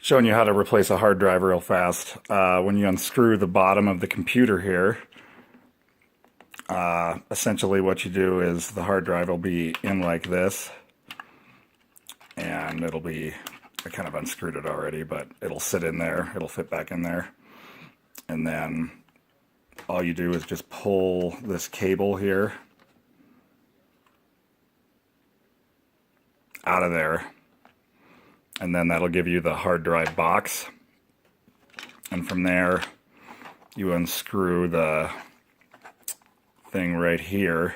Showing you how to replace a hard drive real fast. When you unscrew the bottom of the computer here, essentially what you do is the hard drive will be in like this, and it'll be, I kind of unscrewed it already, but it'll sit in there, it'll fit back in there, and then all you do is just pull this cable here out of there, and then that'll give you the hard drive box, and from there you unscrew the thing right here,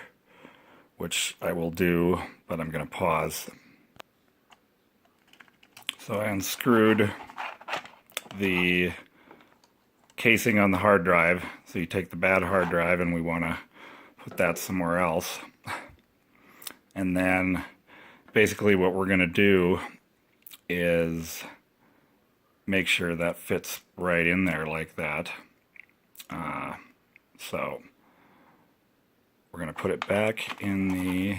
which I will do, but I'm going to pause. So I unscrewed the casing on the hard drive. So you take the bad hard drive and we want to put that somewhere else, and then basically what we're going to do is make sure that fits right in there like that. So we're going to put it back in the,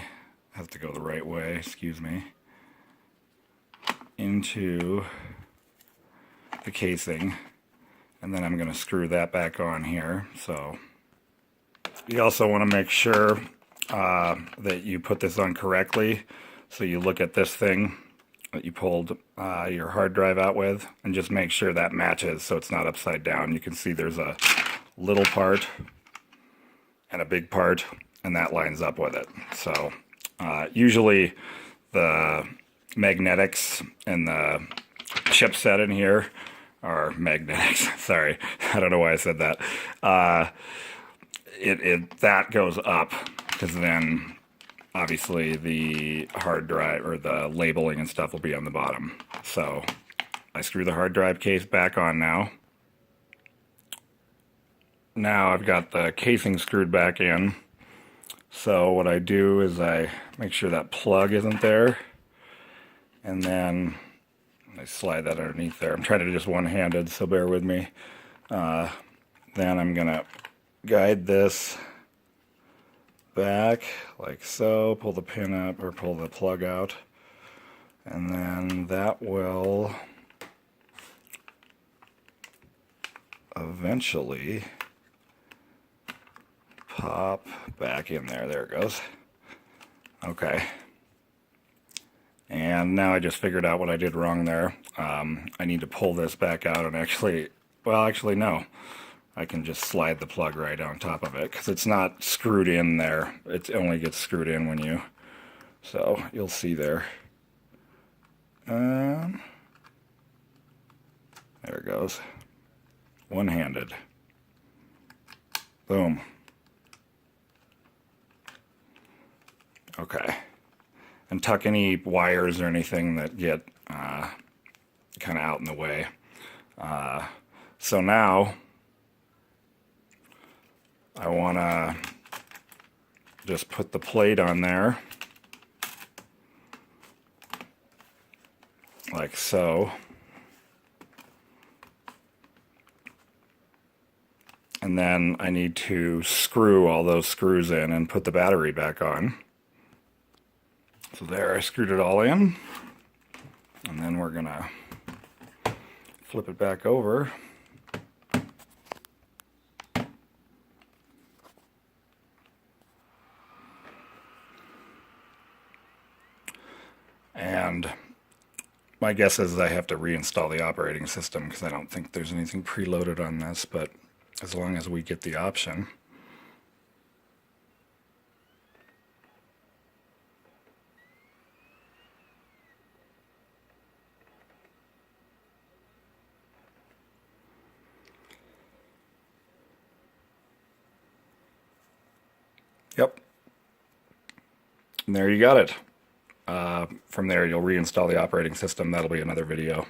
have to go the right way, excuse me, into the casing, and then I'm going to screw that back on here. So you also want to make sure that you put this on correctly. So you look at this thing that you pulled your hard drive out with, and just make sure that matches so it's not upside down. You can see there's a little part and a big part, and that lines up with it. So usually the magnetics and the chipset in here are magnetics. Sorry, I don't know why I said that. That goes up, because then obviously the hard drive or the labeling and stuff will be on the bottom. So I screw the hard drive case back on now. Now I've got the casing screwed back in. So what I do is I make sure that plug isn't there, and then I slide that underneath there. I'm trying to do just one-handed, so bear with me. Then I'm gonna guide this back like so, pull the pin up or pull the plug out, and then that will eventually pop back in there. There it goes. Okay. And now I just figured out what I did wrong there. I need to pull this back out and actually no. I can just slide the plug right on top of it, because it's not screwed in there. It only gets screwed in when you, so you'll see there. There it goes. One-handed. Boom. Okay. And tuck any wires or anything that get kind of out in the way. So now I want to just put the plate on there like so, and then I need to screw all those screws in and put the battery back on. So there, I screwed it all in, and then we're gonna flip it back over. And my guess is I have to reinstall the operating system, because I don't think there's anything preloaded on this, but as long as we get the option. Yep. And there you got it. From there, you'll reinstall the operating system. That'll be another video.